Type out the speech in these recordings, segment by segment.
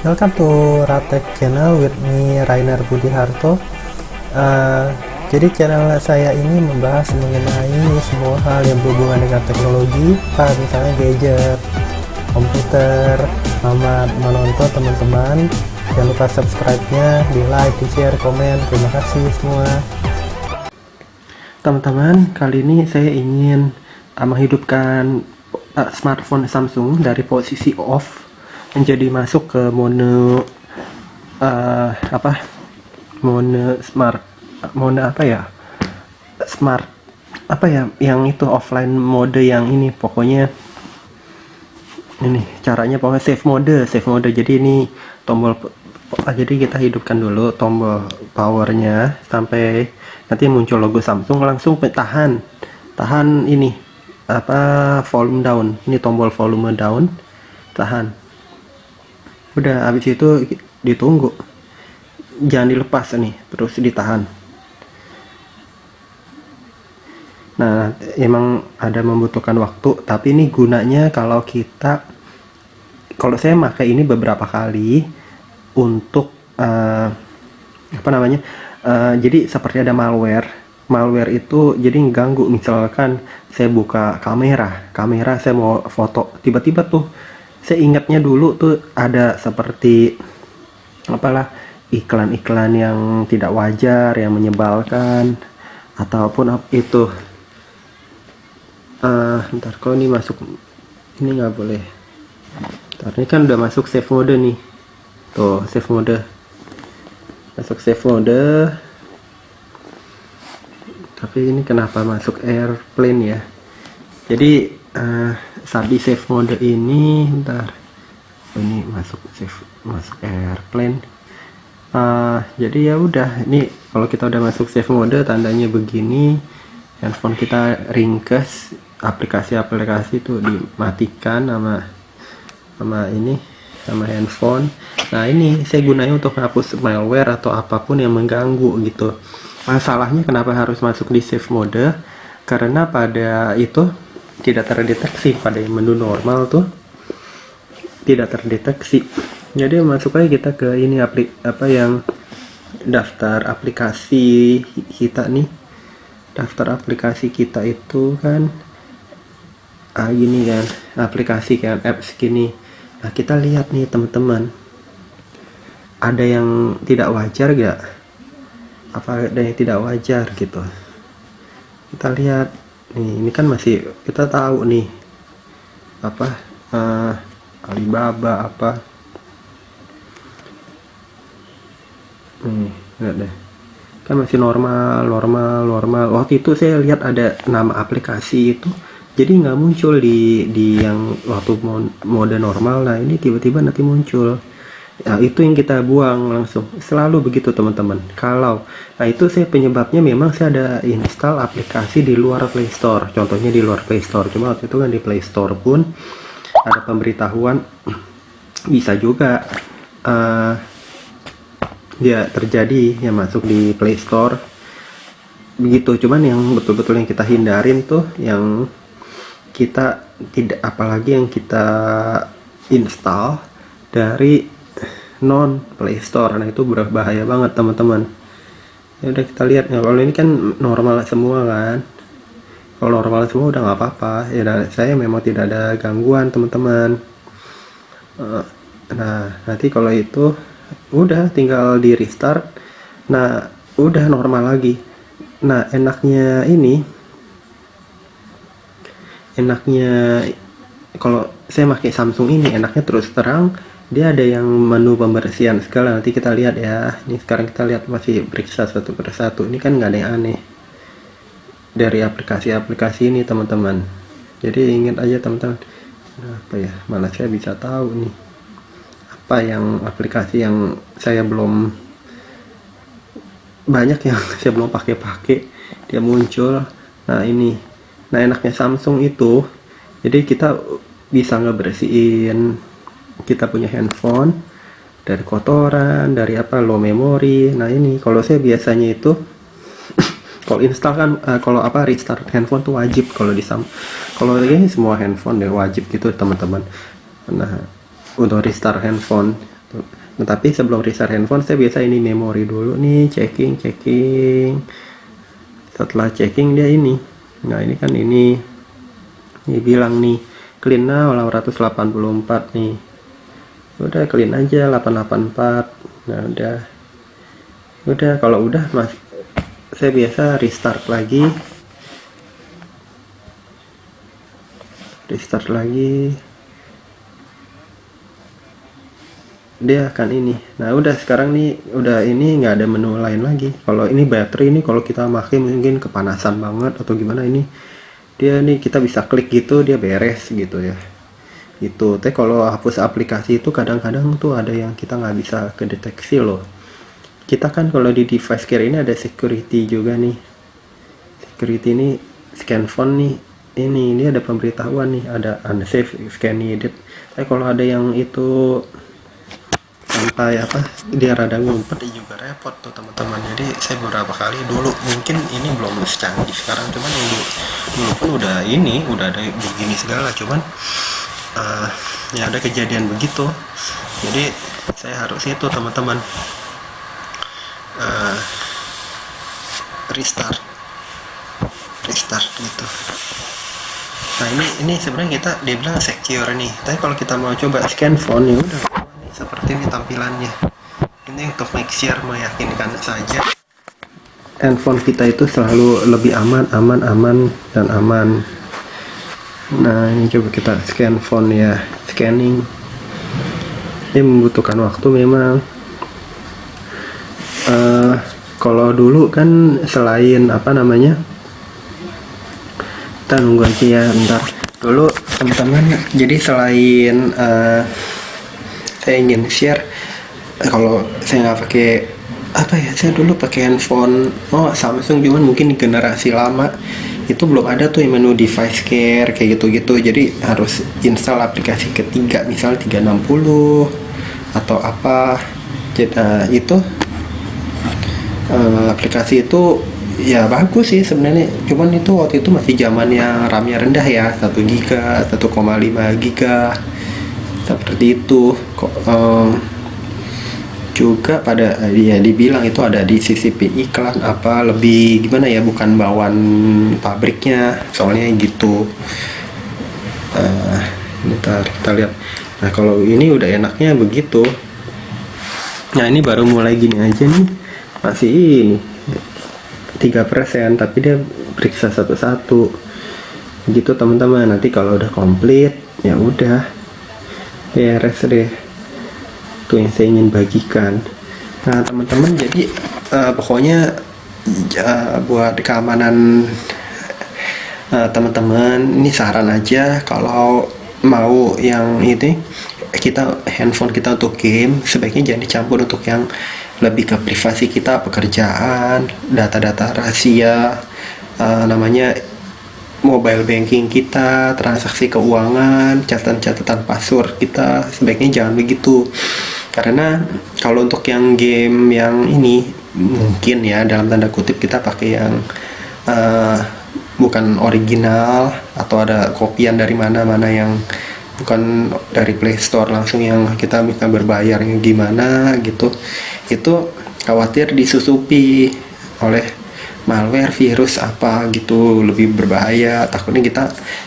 Welcome to Ratek Channel with me Rainer Budi Harto. Jadi channel saya ini membahas mengenai semua hal yang berhubungan dengan teknologi, misalnya gadget, komputer. Selamat menonton teman-teman. Jangan lupa subscribe-nya, di like, di share, komen. Terima kasih semua. Teman-teman, kali ini saya ingin menghidupkan smartphone Samsung dari posisi off menjadi masuk ke mode smart yang itu offline mode yang ini, pokoknya ini caranya, pokoknya save mode. Jadi ini tombol, jadi kita hidupkan dulu tombol powernya sampai nanti muncul logo Samsung, langsung tahan ini volume down, ini tombol volume down, tahan. Udah, habis itu ditunggu, jangan dilepas nih, terus ditahan. Nah, emang ada membutuhkan waktu, tapi ini gunanya kalau saya pakai ini beberapa kali untuk jadi seperti ada malware itu jadi ganggu. Misalkan saya buka kamera saya mau foto, tiba-tiba tuh saya ingatnya dulu tuh ada seperti iklan-iklan yang tidak wajar, yang menyebalkan, ataupun itu ntar kalau ini masuk, ini nggak boleh. Ntar ini kan udah masuk save mode nih, tuh save mode, masuk save mode. Tapi ini kenapa masuk airplane ya? Jadi saat di save mode ini, ntar ini masuk airplane. Jadi ya udah, ini kalau kita udah masuk save mode tandanya begini, handphone kita ringkes, aplikasi itu dimatikan sama handphone. Nah, ini saya gunain untuk hapus malware atau apapun yang mengganggu gitu. Masalahnya kenapa harus masuk di save mode? Karena pada itu tidak terdeteksi, pada menu normal tuh tidak terdeteksi. Jadi masuk aja kita ke ini yang daftar aplikasi kita nih. Daftar aplikasi kita itu kan gini kan, aplikasi kan, apps gini. Nah, kita lihat nih teman-teman, ada yang tidak wajar gak? Apa ada yang tidak wajar gitu? Kita lihat nih, ini kan masih kita tahu nih Alibaba nih, lihat deh, kan masih normal. Waktu itu saya lihat ada nama aplikasi itu, jadi nggak muncul di yang waktu mode normal. Nah, ini tiba-tiba nanti muncul. Nah, itu yang kita buang langsung, selalu begitu teman-teman. Nah itu saya penyebabnya memang saya ada install aplikasi di luar Play Store, contohnya di luar Play Store. Cuma waktu itu kan di Play Store pun ada pemberitahuan bisa juga dia terjadi yang masuk di Play Store begitu. Cuman yang betul-betul yang kita hindarin tuh yang kita tidak, apalagi yang kita install dari non Play Store. Nah, itu berbahaya banget teman-teman. Ya udah, kita lihat ya, kalau ini kan normal semua kan. Kalau normal semua udah nggak apa-apa ya. Saya memang tidak ada gangguan teman-teman. Nah, nanti kalau itu udah tinggal di restart. Nah, udah normal lagi. Nah, enaknya kalau saya pakai Samsung ini, enaknya terus terang dia ada yang menu pembersihan segala. Nanti kita lihat ya. Ini sekarang kita lihat, masih periksa satu persatu. Ini kan nggak ada yang aneh dari aplikasi ini teman-teman. Jadi ingat aja teman-teman, mana saya bisa tahu nih apa yang aplikasi yang saya belum, banyak yang saya belum pakai dia muncul. Nah, ini, nah enaknya Samsung itu, jadi kita bisa ngebersihin kita punya handphone dari kotoran, dari low memory. Nah, ini kalau saya biasanya itu kalau install kan, restart handphone tuh wajib. Kalau ini semua handphone deh wajib gitu teman-teman. Nah, untuk restart handphone Nah, tapi sebelum restart handphone saya biasa ini memori dulu nih, checking. Setelah checking dia ini, nah ini kan ini bilang nih clean now 884 nih, udah clean aja 884. Nah udah kalau udah mas, saya biasa restart lagi dia akan ini. Nah udah sekarang nih udah ini nggak ada menu lain lagi. Kalau ini baterai ini kalau kita pakai mungkin kepanasan banget atau gimana, ini dia nih kita bisa klik gitu dia beres gitu ya. Itu teh kalau hapus aplikasi itu kadang-kadang tuh ada yang kita nggak bisa kedeteksi loh. Kita kan kalau di device care ini ada security juga nih. Security ini scan phone nih. Ini ada pemberitahuan nih, ada unsafe scan needed. Tapi kalau ada yang itu sampai apa dia rada ngumpet juga repot tuh teman-teman. Jadi saya beberapa kali dulu, mungkin ini belum secanggih sekarang, cuman yang dulu pun udah ada begini segala, cuman ya ada kejadian begitu. Jadi saya harus itu teman-teman restart gitu. Nah ini sebenarnya dia bilang secure nih, tapi kalau kita mau coba scan phone ya udah seperti ini tampilannya. Ini untuk make sure, meyakinkan saja handphone kita itu selalu lebih aman. Nah ini coba kita scan phone ya, scanning ini membutuhkan waktu memang. Kalau dulu kan selain apa namanya, kita nunggu aja ya bentar dulu teman-teman. Jadi selain saya ingin share, kalau saya nggak pakai apa ya, saya dulu pakai handphone Samsung, cuman mungkin di generasi lama itu belum ada tuh yang menu device care kayak gitu. Jadi harus install aplikasi ketiga, misal 360 atau apa. Jadi itu aplikasi itu ya bagus sih sebenarnya, cuman itu waktu itu masih zamannya RAM-nya rendah ya, 1 GB 1,5 GB seperti itu. Juga pada ya dibilang itu ada di CCP iklan apa lebih gimana ya, bukan bawaan pabriknya soalnya gitu. Bentar kita lihat. Nah kalau ini udah enaknya begitu. Nah ini baru mulai gini aja nih, masih ini 3%, tapi dia periksa satu-satu gitu teman-teman. Nanti kalau udah komplit ya udah beres deh. Itu yang saya ingin bagikan. Nah teman-teman, jadi pokoknya buat keamanan teman-teman, ini saran aja, kalau mau yang ini handphone kita untuk game, sebaiknya jangan dicampur untuk yang lebih ke privasi kita, pekerjaan, data-data rahasia, namanya mobile banking kita, transaksi keuangan, catatan password kita, sebaiknya jangan begitu. Karena kalau untuk yang game yang ini mungkin ya dalam tanda kutip kita pakai yang bukan original, atau ada kopian dari mana-mana yang bukan dari Play Store langsung, yang kita bisa berbayar yang gimana gitu, itu khawatir disusupi oleh malware, virus apa gitu, lebih berbahaya. Takutnya kita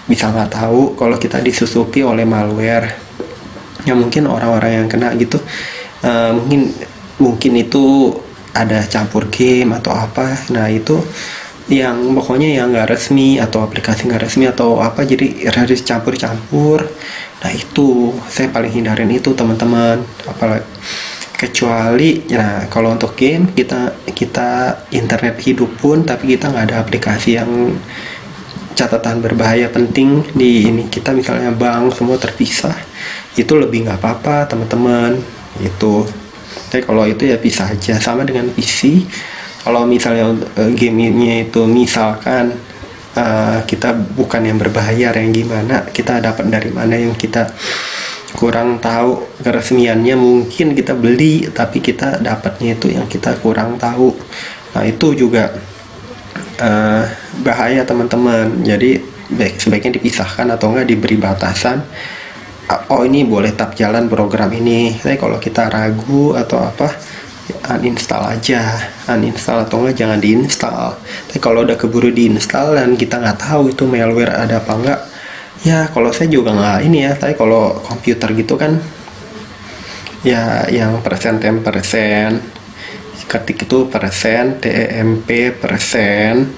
bisa nggak tahu kalau kita disusupi oleh malware. Ya mungkin orang-orang yang kena gitu mungkin itu ada campur game atau apa. Nah itu yang pokoknya yang nggak resmi, atau aplikasi nggak resmi atau apa, jadi harus campur-campur. Nah itu saya paling hindarin itu teman-teman. Apalagi kecuali nah kalau untuk game kita internet hidup pun tapi kita nggak ada aplikasi yang catatan berbahaya penting di ini, kita misalnya bank semua terpisah, itu lebih nggak apa-apa teman-teman itu. Tapi kalau itu ya bisa aja, sama dengan PC. Kalau misalnya gamenya itu misalkan kita bukan yang berbahaya yang gimana, kita dapat dari mana yang kita kurang tahu keresmiannya, mungkin kita beli tapi kita dapatnya itu yang kita kurang tahu. Nah itu juga bahaya teman-teman. Jadi sebaiknya dipisahkan atau enggak diberi batasan oh ini boleh tap jalan program ini. Tapi kalau kita ragu atau apa, uninstall aja, uninstall atau enggak jangan diinstal. Tapi kalau udah keburu diinstal dan kita nggak tahu itu malware ada apa enggak, ya kalau saya juga nggak ini ya. Tapi kalau komputer gitu kan, ya yang persen, ketik itu persen, temp persen,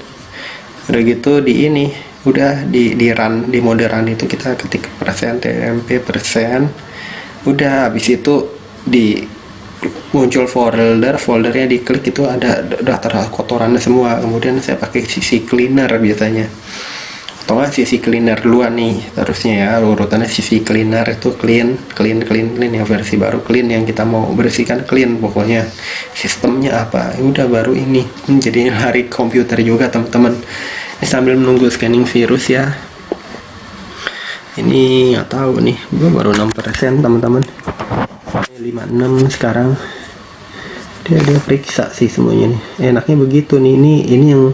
udah gitu di ini, udah di run, di mode run itu kita ketik persen, temp persen, udah habis itu di muncul foldernya diklik itu ada daftar kotorannya semua. Kemudian saya pakai CC cleaner biasanya, atau enggak CC cleaner duluan nih terusnya ya, urutannya CC cleaner itu clean yang versi baru, clean yang kita mau bersihkan, clean pokoknya sistemnya apa, udah baru ini. Jadi hari komputer juga teman-teman. Ini sambil menunggu scanning virus ya. Ini nggak tahu nih, gue baru 6% teman-teman. 56 sekarang. Dia periksa sih semuanya nih. Enaknya begitu nih. Ini yang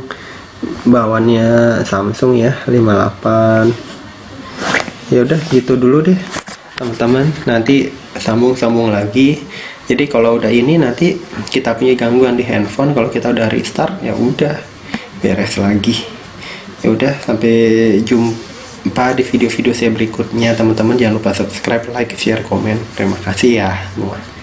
bawaannya Samsung ya, 58. Ya udah gitu dulu deh teman-teman. Nanti sambung lagi. Jadi kalau udah ini nanti kita punya gangguan di handphone, kalau kita udah restart ya udah beres lagi. Ya udah, sampai jumpa di video-video saya berikutnya teman-teman. Jangan lupa subscribe, like, share, komen. Terima kasih ya semua.